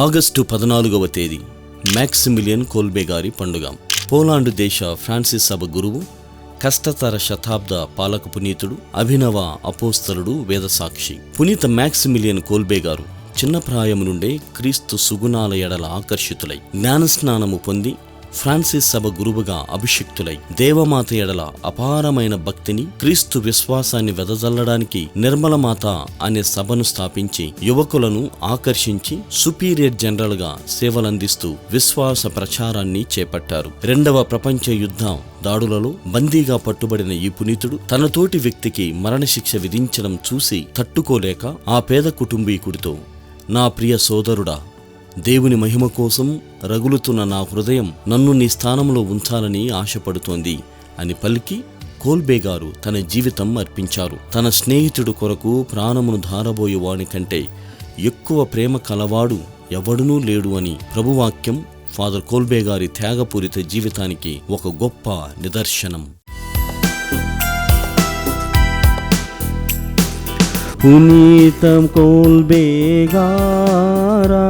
August 14వ తేదీ మ్యాక్సిమిలియన్ కోల్బే గారి పండుగ. పోలాండ్ దేశ ఫ్రాన్సిస్ సభ గురువు, కష్టతర శతాబ్ద పాలక పునీతుడు, అభినవ అపోస్తలుడు, వేదసాక్షి పునీత మ్యాక్సిమిలియన్ కోల్బే గారు చిన్న ప్రాయము నుండే క్రీస్తు సుగుణాల ఎడల ఆకర్షితులై జ్ఞానస్నానము పొంది ఫ్రాన్సిస్ సభ గురువుగా అభిషిక్తులై దేవమాత ఎడల అపారమైన భక్తిని, క్రీస్తు విశ్వాసాన్ని వెదజల్లడానికి నిర్మలమాత అనే సభను స్థాపించి యువకులను ఆకర్షించి సుపీరియర్ జనరల్ గా సేవలందిస్తూ విశ్వాస ప్రచారాన్ని చేపట్టారు. 2వ ప్రపంచ యుద్ధ దాడులలో బందీగా పట్టుబడిన ఈ పునీతుడు తనతోటి వ్యక్తికి మరణశిక్ష విధించడం చూసి తట్టుకోలేక ఆ పేద కుటుంబీకుడితో, నా ప్రియ సోదరుడా, దేవుని మహిమ కోసం రగులుతున్న నా హృదయం నన్ను నీ స్థానంలో ఉంచాలని ఆశపడుతోంది అని పలికి కోల్బే గారు తన జీవితం అర్పించారు. తన స్నేహితుడు కొరకు ప్రాణమును ధారబోయేవాని కంటే ఎక్కువ ప్రేమ కలవాడు ఎవడునూ లేడు అని ప్రభువాక్యం ఫాదర్ కోల్బే గారి త్యాగపూరిత జీవితానికి ఒక గొప్ప నిదర్శనం. పునీత కోల్బే గారా